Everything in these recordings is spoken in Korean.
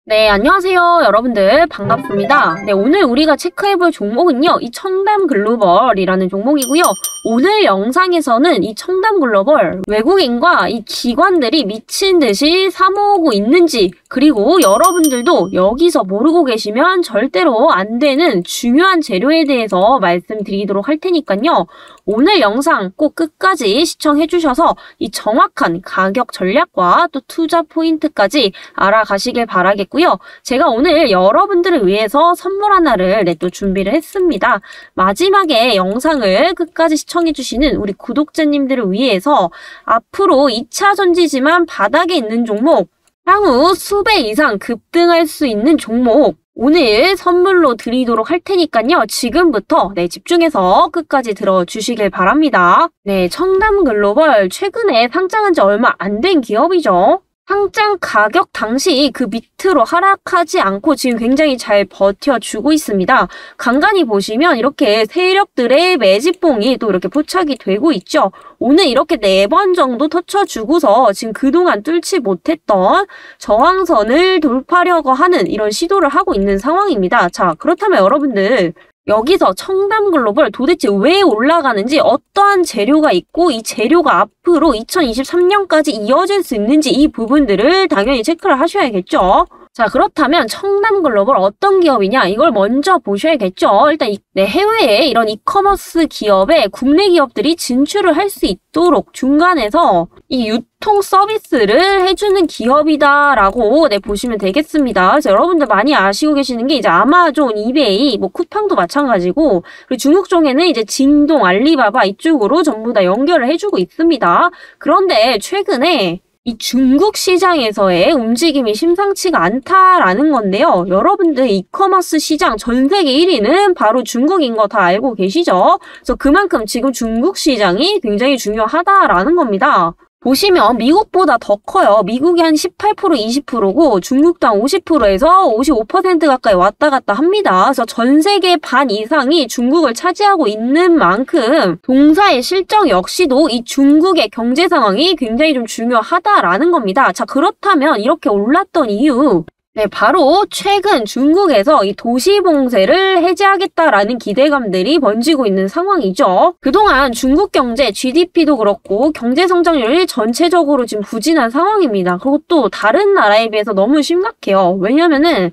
네, 안녕하세요. 여러분들 반갑습니다. 네, 오늘 우리가 체크해볼 종목은요. 이 청담 글로벌이라는 종목이고요. 오늘 영상에서는 이 청담 글로벌 외국인과 이 기관들이 미친 듯이 사모으고 있는지, 그리고 여러분들도 여기서 모르고 계시면 절대로 안 되는 중요한 재료에 대해서 말씀드리도록 할 테니까요. 오늘 영상 꼭 끝까지 시청해 주셔서 이 정확한 가격 전략과 또 투자 포인트까지 알아가시길 바라겠고요. 제가 오늘 여러분들을 위해서 선물 하나를 또 준비를 했습니다. 마지막에 영상을 끝까지 시청해 주시는 우리 구독자님들을 위해서 앞으로 2차 전지지만 바닥에 있는 종목, 향후 수배 이상 급등할 수 있는 종목 오늘 선물로 드리도록 할 테니까요. 지금부터 집중해서 끝까지 들어주시길 바랍니다. 네, 청담 글로벌 최근에 상장한 지 얼마 안 된 기업이죠. 상장 가격 당시 그 밑으로 하락하지 않고 지금 굉장히 잘 버텨주고 있습니다. 간간히 보시면 이렇게 세력들의 매집봉이 또 이렇게 포착이 되고 있죠. 오늘 이렇게 4번 정도 터쳐주고서 지금 그동안 뚫지 못했던 저항선을 돌파하려고 하는 이런 시도를 하고 있는 상황입니다. 자, 그렇다면 여러분들 여기서 청담 글로벌 도대체 왜 올라가는지, 어떠한 재료가 있고 이 재료가 앞으로 2023년까지 이어질 수 있는지 이 부분들을 당연히 체크를 하셔야겠죠. 자, 그렇다면 청담 글로벌 어떤 기업이냐, 이걸 먼저 보셔야겠죠. 일단 해외에 이런 이커머스 기업에 국내 기업들이 진출을 할 수 있도록 중간에서 이 유통 서비스를 해주는 기업이다라고 보시면 되겠습니다. 그래서 여러분들 많이 아시고 계시는 게 이제 아마존, 이베이, 쿠팡도 마찬가지고, 그리고 중국 쪽에는 이제 징동, 알리바바 이쪽으로 전부 다 연결을 해주고 있습니다. 그런데 최근에 이 중국 시장에서의 움직임이 심상치가 않다라는 건데요. 여러분들 이커머스 시장 전 세계 1위는 바로 중국인 거 다 알고 계시죠? 그래서 그만큼 지금 중국 시장이 굉장히 중요하다라는 겁니다. 보시면 미국보다 더 커요. 미국이 한 18%, 20%고 중국도 한 50%에서 55% 가까이 왔다 갔다 합니다. 그래서 전 세계 반 이상이 중국을 차지하고 있는 만큼 동사의 실적 역시도 이 중국의 경제 상황이 굉장히 좀 중요하다라는 겁니다. 자, 그렇다면 이렇게 올랐던 이유, 바로 최근 중국에서 이 도시 봉쇄를 해제하겠다라는 기대감들이 번지고 있는 상황이죠. 그동안 중국 경제 GDP도 그렇고 경제 성장률이 전체적으로 지금 부진한 상황입니다. 그리고 또 다른 나라에 비해서 너무 심각해요. 왜냐면은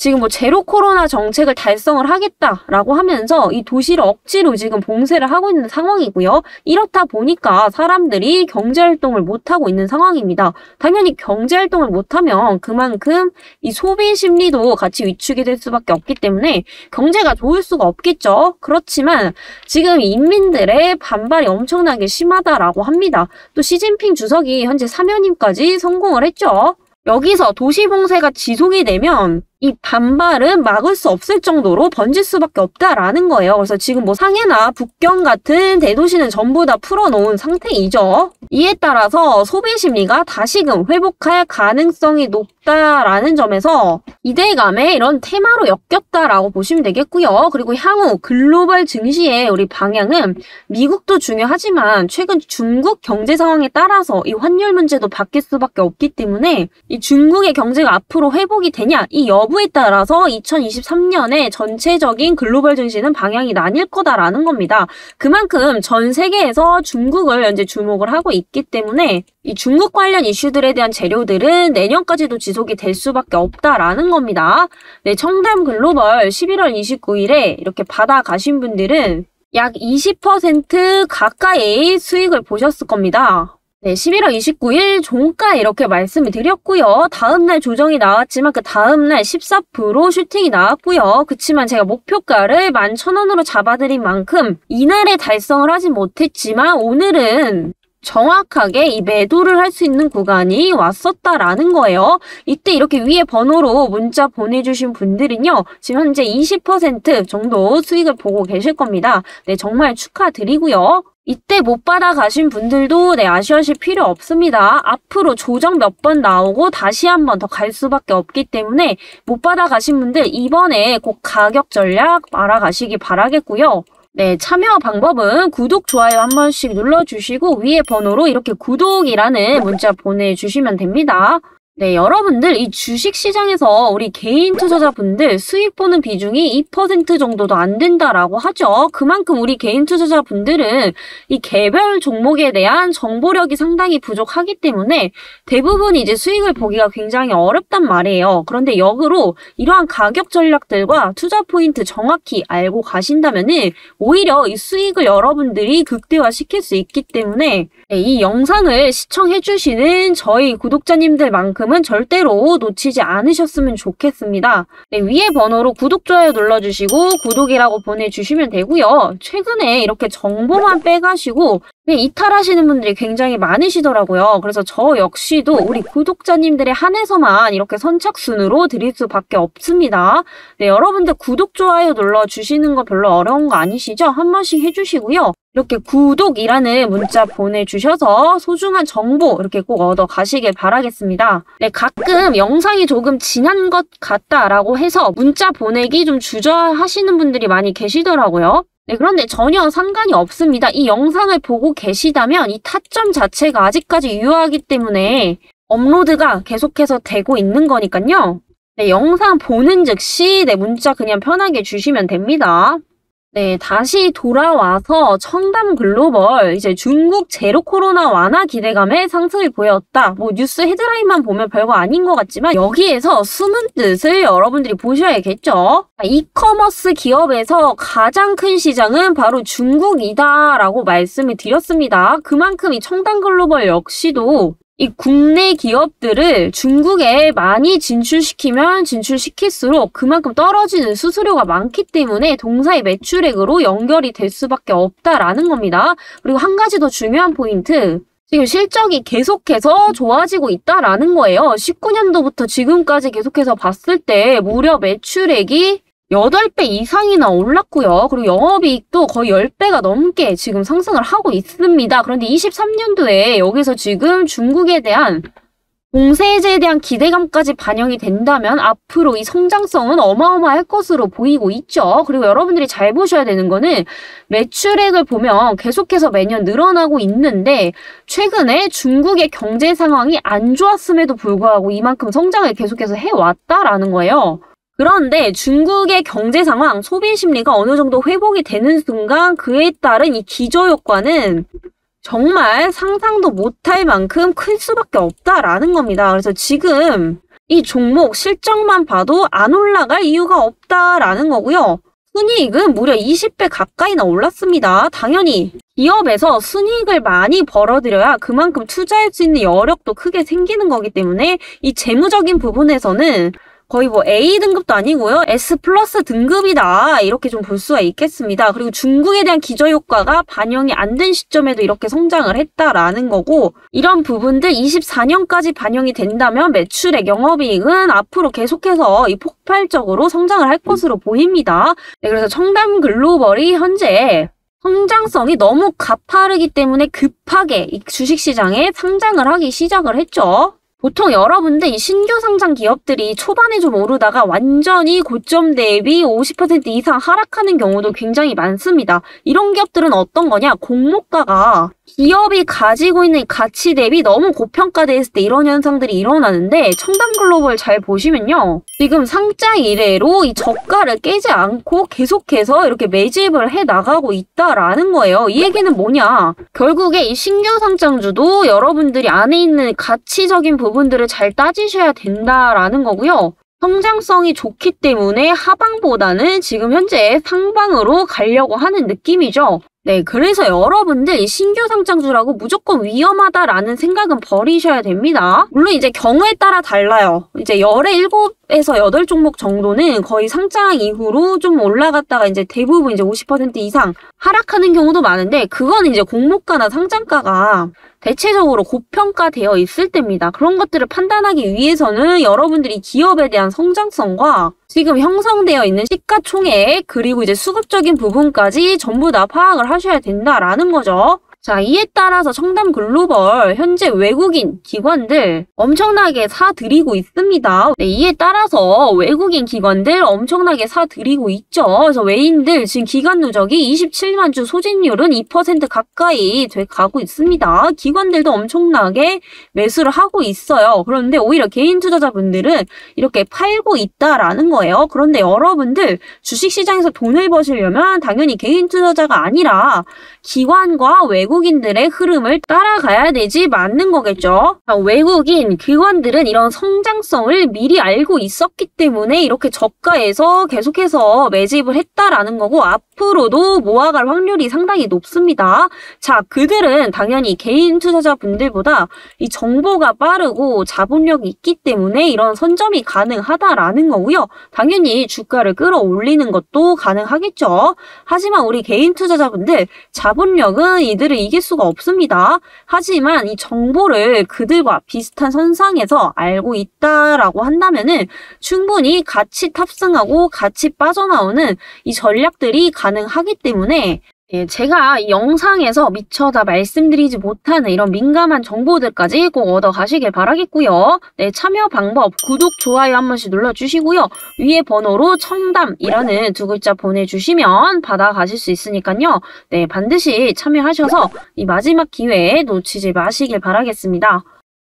지금 제로 코로나 정책을 달성을 하겠다라고 하면서 이 도시를 억지로 지금 봉쇄를 하고 있는 상황이고요. 이렇다 보니까 사람들이 경제활동을 못하고 있는 상황입니다. 당연히 경제활동을 못하면 그만큼 이 소비 심리도 같이 위축이 될 수밖에 없기 때문에 경제가 좋을 수가 없겠죠. 그렇지만 지금 인민들의 반발이 엄청나게 심하다라고 합니다. 또 시진핑 주석이 현재 사면임까지 성공을 했죠. 여기서 도시 봉쇄가 지속이 되면 이 반발은 막을 수 없을 정도로 번질 수밖에 없다라는 거예요. 그래서 지금 상해나 북경 같은 대도시는 전부 다 풀어놓은 상태이죠. 이에 따라서 소비 심리가 다시금 회복할 가능성이 높다라는 점에서 기대감에 이런 테마로 엮였다라고 보시면 되겠고요. 그리고 향후 글로벌 증시의 우리 방향은 미국도 중요하지만 최근 중국 경제 상황에 따라서 이 환율 문제도 바뀔 수밖에 없기 때문에 이 중국의 경제가 앞으로 회복이 되냐, 이 여부에 따라서 2023년에 전체적인 글로벌 증시는 방향이 나뉠 거다라는 겁니다. 그만큼 전 세계에서 중국을 현재 주목을 하고 있기 때문에 이 중국 관련 이슈들에 대한 재료들은 내년까지도 지속이 될 수밖에 없다라는 겁니다. 네, 청담 글로벌 11월 29일에 이렇게 받아가신 분들은 약 20% 가까이 수익을 보셨을 겁니다. 네, 11월 29일 종가 이렇게 말씀을 드렸고요. 다음날 조정이 나왔지만 그 다음날 14% 슈팅이 나왔고요. 그치만 제가 목표가를 11,000원으로 잡아드린 만큼 이날에 달성을 하진 못했지만 오늘은 정확하게 이 매도를 할 수 있는 구간이 왔었다라는 거예요. 이때 이렇게 위에 번호로 문자 보내주신 분들은요, 지금 현재 20% 정도 수익을 보고 계실 겁니다. 네, 정말 축하드리고요. 이때 못 받아가신 분들도 아쉬워하실 필요 없습니다. 앞으로 조정 몇 번 나오고 다시 한 번 더 갈 수밖에 없기 때문에 못 받아가신 분들 이번에 꼭 가격 전략 알아가시기 바라겠고요. 네, 참여 방법은 구독, 좋아요 한 번씩 눌러주시고 위에 번호로 이렇게 구독이라는 문자 보내주시면 됩니다. 네, 여러분들 이 주식시장에서 우리 개인 투자자분들 수익 보는 비중이 2% 정도도 안 된다라고 하죠. 그만큼 우리 개인 투자자분들은 이 개별 종목에 대한 정보력이 상당히 부족하기 때문에 대부분 이제 수익을 보기가 굉장히 어렵단 말이에요. 그런데 역으로 이러한 가격 전략들과 투자 포인트 정확히 알고 가신다면은 오히려 이 수익을 여러분들이 극대화시킬 수 있기 때문에 네, 이 영상을 시청해주시는 저희 구독자님들만큼 은 절대로 놓치지 않으셨으면 좋겠습니다. 네, 위에 번호로 구독, 좋아요 눌러주시고 구독이라고 보내주시면 되고요. 최근에 이렇게 정보만 빼가시고 이탈하시는 분들이 굉장히 많으시더라고요. 그래서 저 역시도 우리 구독자님들에 한해서만 이렇게 선착순으로 드릴 수밖에 없습니다. 네, 여러분들 구독, 좋아요 눌러주시는 거 별로 어려운 거 아니시죠? 한 번씩 해주시고요. 이렇게 구독이라는 문자 보내주셔서 소중한 정보 이렇게 꼭 얻어 가시길 바라겠습니다. 네, 가끔 영상이 조금 지난 것 같다라고 해서 문자 보내기 좀 주저하시는 분들이 많이 계시더라고요. 네, 그런데 전혀 상관이 없습니다. 이 영상을 보고 계시다면 이 타점 자체가 아직까지 유효하기 때문에 업로드가 계속해서 되고 있는 거니까요. 네, 영상 보는 즉시 문자 그냥 편하게 주시면 됩니다. 네, 다시 돌아와서 청담 글로벌 이제 중국 제로 코로나 완화 기대감에 상승을 보였다. 뉴스 헤드라인만 보면 별거 아닌 것 같지만 여기에서 숨은 뜻을 여러분들이 보셔야겠죠. 이커머스 기업에서 가장 큰 시장은 바로 중국이다라고 말씀을 드렸습니다. 그만큼 이 청담 글로벌 역시도 이 국내 기업들을 중국에 많이 진출시키면 진출시킬수록 그만큼 떨어지는 수수료가 많기 때문에 동사의 매출액으로 연결이 될 수밖에 없다라는 겁니다. 그리고 한 가지 더 중요한 포인트. 지금 실적이 계속해서 좋아지고 있다라는 거예요. 19년도부터 지금까지 계속해서 봤을 때 무려 매출액이 8배 이상이나 올랐고요. 그리고 영업이익도 거의 10배가 넘게 지금 상승을 하고 있습니다. 그런데 23년도에 여기서 지금 중국에 대한 공세제에 대한 기대감까지 반영이 된다면 앞으로 이 성장성은 어마어마할 것으로 보이고 있죠. 그리고 여러분들이 잘 보셔야 되는 거는 매출액을 보면 계속해서 매년 늘어나고 있는데 최근에 중국의 경제 상황이 안 좋았음에도 불구하고 이만큼 성장을 계속해서 해왔다라는 거예요. 그런데 중국의 경제 상황, 소비 심리가 어느 정도 회복이 되는 순간 그에 따른 이 기저효과는 정말 상상도 못할 만큼 클 수밖에 없다라는 겁니다. 그래서 지금 이 종목 실적만 봐도 안 올라갈 이유가 없다라는 거고요. 순이익은 무려 20배 가까이나 올랐습니다. 당연히 기업에서 순이익을 많이 벌어들여야 그만큼 투자할 수 있는 여력도 크게 생기는 거기 때문에 이 재무적인 부분에서는 거의 A 등급도 아니고요. S 플러스 등급이다. 이렇게 좀 볼 수가 있겠습니다. 그리고 중국에 대한 기저효과가 반영이 안 된 시점에도 이렇게 성장을 했다라는 거고 이런 부분들 24년까지 반영이 된다면 매출액, 영업이익은 앞으로 계속해서 이 폭발적으로 성장을 할 것으로 보입니다. 네, 그래서 청담 글로벌이 현재 성장성이 너무 가파르기 때문에 급하게 이 주식시장에 상장을 하기 시작을 했죠. 보통 여러분들 이 신규 상장 기업들이 초반에 좀 오르다가 완전히 고점 대비 50% 이상 하락하는 경우도 굉장히 많습니다. 이런 기업들은 어떤 거냐? 공모가가 기업이 가지고 있는 가치 대비 너무 고평가됐을 때 이런 현상들이 일어나는데 청담글로벌 잘 보시면요. 지금 상장 이래로 이 저가를 깨지 않고 계속해서 이렇게 매집을 해 나가고 있다라는 거예요. 이 얘기는 뭐냐? 결국에 이 신규 상장주도 여러분들이 안에 있는 가치적인 부분들을 잘 따지셔야 된다라는 거고요. 성장성이 좋기 때문에 하방보다는 지금 현재 상방으로 가려고 하는 느낌이죠. 네, 그래서 여러분들 이 신규 상장주라고 무조건 위험하다라는 생각은 버리셔야 됩니다. 물론 이제 경우에 따라 달라요. 이제 17에서 8종목 정도는 거의 상장 이후로 좀 올라갔다가 이제 대부분 이제 50% 이상 하락하는 경우도 많은데 그건 이제 공모가나 상장가가 대체적으로 고평가되어 있을 때입니다. 그런 것들을 판단하기 위해서는 여러분들이 기업에 대한 성장성과 지금 형성되어 있는 시가총액 그리고 이제 수급적인 부분까지 전부 다 파악을 하셔야 된다라는 거죠. 자, 이에 따라서 청담 글로벌 현재 외국인 기관들 엄청나게 사들이고 있습니다. 네, 이에 따라서 외국인 기관들 엄청나게 사들이고 있죠. 그래서 외인들 지금 기관 누적이 27만 주, 소진율은 2% 가까이 돼 가고 있습니다. 기관들도 엄청나게 매수를 하고 있어요. 그런데 오히려 개인 투자자분들은 이렇게 팔고 있다라는 거예요. 그런데 여러분들 주식시장에서 돈을 버시려면 당연히 개인 투자자가 아니라 기관과 외국인들의 흐름을 따라가야 되지 맞는 거겠죠. 외국인 기관들은 이런 성장성을 미리 알고 있었기 때문에 이렇게 저가에서 계속해서 매집을 했다라는 거고 앞으로도 모아갈 확률이 상당히 높습니다. 자, 그들은 당연히 개인 투자자분들보다 이 정보가 빠르고 자본력이 있기 때문에 이런 선점이 가능하다라는 거고요. 당연히 주가를 끌어올리는 것도 가능하겠죠. 하지만 우리 개인 투자자분들 자본력은 이들을 이길 수가 없습니다. 하지만 이 정보를 그들과 비슷한 선상에서 알고 있다라고 한다면은 충분히 같이 탑승하고 같이 빠져나오는 이 전략들이 가능하기 때문에 제가 이 영상에서 미처 다 말씀드리지 못하는 이런 민감한 정보들까지 꼭 얻어 가시길 바라겠고요. 네, 참여 방법 구독, 좋아요 한 번씩 눌러주시고요. 위에 번호로 청담이라는 두 글자 보내주시면 받아가실 수 있으니까요. 네, 반드시 참여하셔서 이 마지막 기회에 놓치지 마시길 바라겠습니다.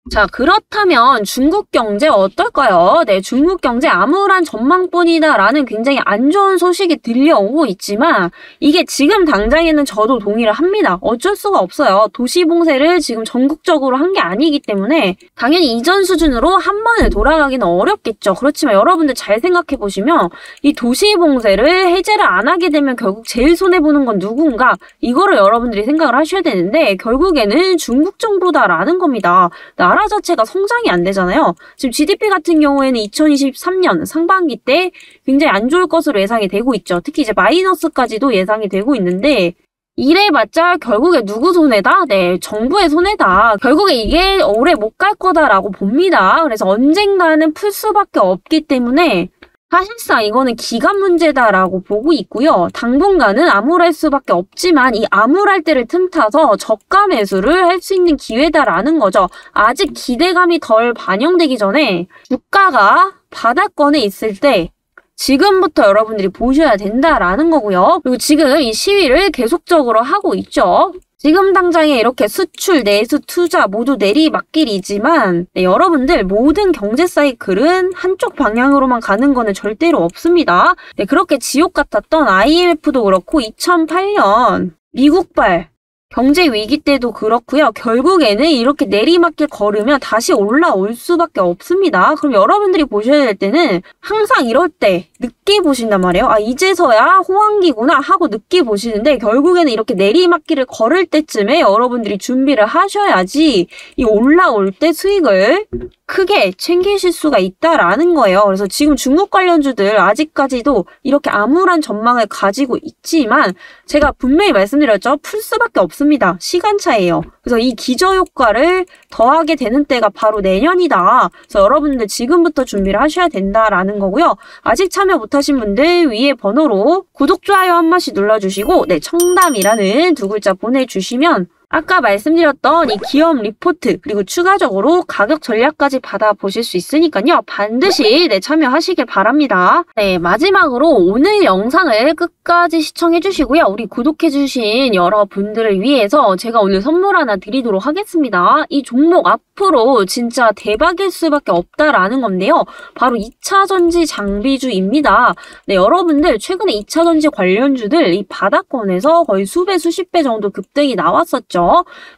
자, 그렇다면 중국 경제 어떨까요? 네, 중국 경제 암울한 전망뿐이다 라는 굉장히 안 좋은 소식이 들려오고 있지만 이게 지금 당장에는 저도 동의를 합니다. 어쩔 수가 없어요. 도시 봉쇄를 지금 전국적으로 한 게 아니기 때문에 당연히 이전 수준으로 한 번에 돌아가기는 어렵겠죠. 그렇지만 여러분들 잘 생각해 보시면 이 도시 봉쇄를 해제를 안 하게 되면 결국 제일 손해보는 건 누군가? 이거를 여러분들이 생각을 하셔야 되는데 결국에는 중국 정부다라는 겁니다. 나라 자체가 성장이 안 되잖아요. 지금 GDP 같은 경우에는 2023년 상반기 때 굉장히 안 좋을 것으로 예상이 되고 있죠. 특히 이제 마이너스까지도 예상이 되고 있는데 이래봤자 결국에 누구 손해다? 네, 정부의 손해다. 결국에 이게 오래 못 갈 거다라고 봅니다. 그래서 언젠가는 풀 수밖에 없기 때문에 사실상 이거는 기간 문제다라고 보고 있고요. 당분간은 암울할 수밖에 없지만 이 암울할 때를 틈타서 저가 매수를 할 수 있는 기회다라는 거죠. 아직 기대감이 덜 반영되기 전에 주가가 바닥권에 있을 때 지금부터 여러분들이 보셔야 된다라는 거고요. 그리고 지금 이 시위를 계속적으로 하고 있죠. 지금 당장에 이렇게 수출, 내수, 투자 모두 내리막길이지만 여러분들 모든 경제 사이클은 한쪽 방향으로만 가는 거는 절대로 없습니다. 그렇게 지옥 같았던 IMF도 그렇고 2008년 미국발 경제 위기 때도 그렇고요. 결국에는 이렇게 내리막길 걸으면 다시 올라올 수밖에 없습니다. 그럼 여러분들이 보셔야 될 때는 항상 이럴 때 늦게 보신단 말이에요. 아, 이제서야 호황기구나 하고 늦게 보시는데 결국에는 이렇게 내리막길을 걸을 때쯤에 여러분들이 준비를 하셔야지 이 올라올 때 수익을 크게 챙기실 수가 있다라는 거예요. 그래서 지금 중국 관련주들 아직까지도 이렇게 암울한 전망을 가지고 있지만 제가 분명히 말씀드렸죠. 풀 수밖에 없습니다. 시간차예요. 그래서 이 기저효과를 더하게 되는 때가 바로 내년이다. 그래서 여러분들 지금부터 준비를 하셔야 된다라는 거고요. 아직 참여 못하신 분들 위에 번호로 구독, 좋아요 한 번씩 눌러주시고 네, 청담이라는 두 글자 보내주시면 아까 말씀드렸던 이 기업 리포트 그리고 추가적으로 가격 전략까지 받아보실 수 있으니까요. 반드시 참여하시길 바랍니다. 네, 마지막으로 오늘 영상을 끝까지 시청해주시고요. 우리 구독해주신 여러분들을 위해서 제가 오늘 선물 하나 드리도록 하겠습니다. 이 종목 앞으로 진짜 대박일 수밖에 없다라는 건데요. 바로 2차전지 장비주입니다. 네, 여러분들 최근에 2차전지 관련주들 이 바닥권에서 거의 수배 수십 배 정도 급등이 나왔었죠.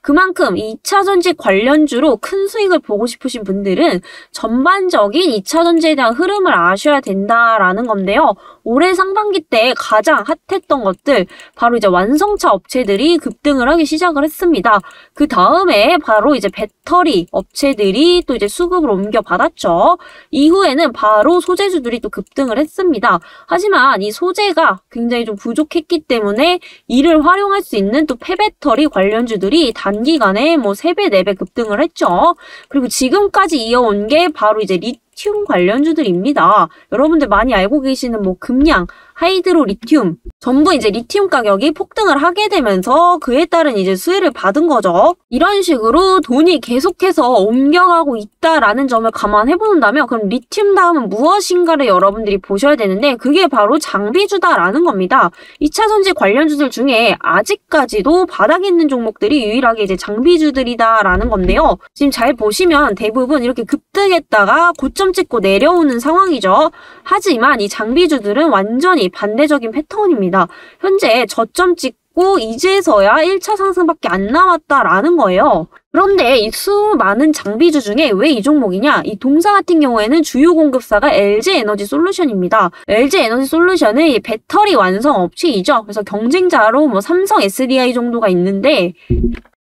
그만큼 2차전지 관련주로 큰 수익을 보고 싶으신 분들은 전반적인 2차전지에 대한 흐름을 아셔야 된다라는 건데요. 올해 상반기 때 가장 핫했던 것들 바로 이제 완성차 업체들이 급등을 하기 시작을 했습니다. 그 다음에 바로 이제 배터리 업체들이 또 이제 수급을 옮겨받았죠. 이후에는 바로 소재주들이 또 급등을 했습니다. 하지만 이 소재가 굉장히 좀 부족했기 때문에 이를 활용할 수 있는 또 폐배터리 관련주들이 단기간에 뭐 3배, 4배 급등을 했죠. 그리고 지금까지 이어온 게 바로 이제 리튬 관련주들입니다. 여러분들 많이 알고 계시는 뭐 금양, 하이드로 리튬 전부 이제 리튬 가격이 폭등을 하게 되면서 그에 따른 이제 수혜를 받은 거죠. 이런 식으로 돈이 계속해서 옮겨가고 있다라는 점을 감안해 본다면 그럼 리튬 다음은 무엇인가를 여러분들이 보셔야 되는데 그게 바로 장비주다라는 겁니다. 2차 전지 관련주들 중에 아직까지도 바닥에 있는 종목들이 유일하게 이제 장비주들이다라는 건데요. 지금 잘 보시면 대부분 이렇게 급등했다가 고점 찍고 내려오는 상황이죠. 하지만 이 장비주들은 완전히 반대적인 패턴입니다. 현재 저점 찍고 이제서야 1차 상승밖에 안 남았다라는 거예요. 그런데 이 수많은 장비주 중에 왜 이 종목이냐? 이 동사 같은 경우에는 주요 공급사가 LG에너지솔루션입니다. LG에너지솔루션은 이 배터리 완성 업체이죠. 그래서 경쟁자로 뭐 삼성 SDI 정도가 있는데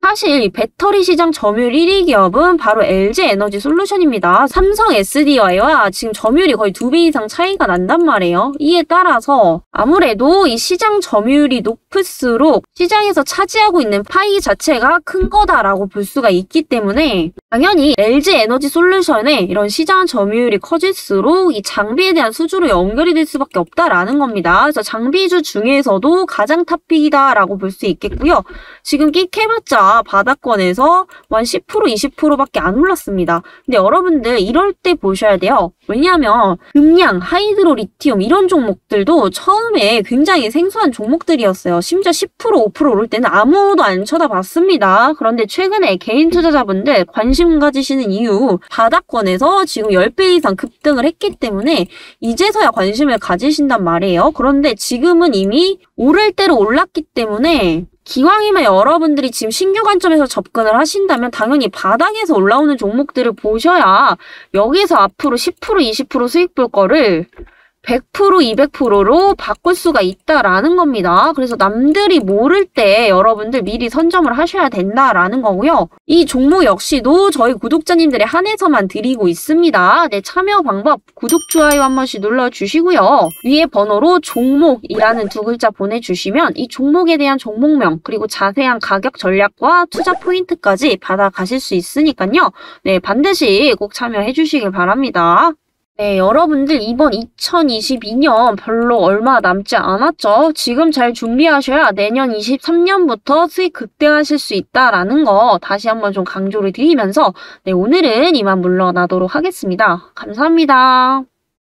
사실 이 배터리 시장 점유율 1위 기업은 바로 LG에너지솔루션입니다. 삼성 SDI와 지금 점유율이 거의 2배 이상 차이가 난단 말이에요. 이에 따라서 아무래도 이 시장 점유율이 높을수록 시장에서 차지하고 있는 파이 자체가 큰 거다라고 볼 수가 있기 때문에 당연히 LG에너지솔루션의 이런 시장 점유율이 커질수록 이 장비에 대한 수주로 연결이 될 수밖에 없다라는 겁니다. 그래서 장비주 중에서도 가장 탑픽이다라고 볼 수 있겠고요. 지금 끽해봤자 바닥권에서 한 10%, 20%밖에 안 올랐습니다. 근데 여러분들 이럴 때 보셔야 돼요. 왜냐하면 금양, 하이드로 리튬 이런 종목들도 처음에 굉장히 생소한 종목들이었어요. 심지어 10%, 5% 오를 때는 아무도 안 쳐다봤습니다. 그런데 최근에 개인 투자자분들 관심 가지시는 이유 바닥권에서 지금 10배 이상 급등을 했기 때문에 이제서야 관심을 가지신단 말이에요. 그런데 지금은 이미 오를 대로 올랐기 때문에 기왕이면 여러분들이 지금 신규 관점에서 접근을 하신다면 당연히 바닥에서 올라오는 종목들을 보셔야 여기서 앞으로 10%, 20% 수익 볼 거를 100%, 200%로 바꿀 수가 있다라는 겁니다. 그래서 남들이 모를 때 여러분들 미리 선점을 하셔야 된다라는 거고요. 이 종목 역시도 저희 구독자님들에 한해서만 드리고 있습니다. 네, 참여 방법 구독, 좋아요 한 번씩 눌러주시고요. 위에 번호로 종목이라는 2글자 보내주시면 이 종목에 대한 종목명 그리고 자세한 가격 전략과 투자 포인트까지 받아가실 수 있으니까요. 네, 반드시 꼭 참여해 주시길 바랍니다. 네, 여러분들 이번 2022년 별로 얼마 남지 않았죠? 지금 잘 준비하셔야 내년 23년부터 수익 극대화하실 수 있다라는 거 다시 한번 좀 강조를 드리면서 네, 오늘은 이만 물러나도록 하겠습니다. 감사합니다.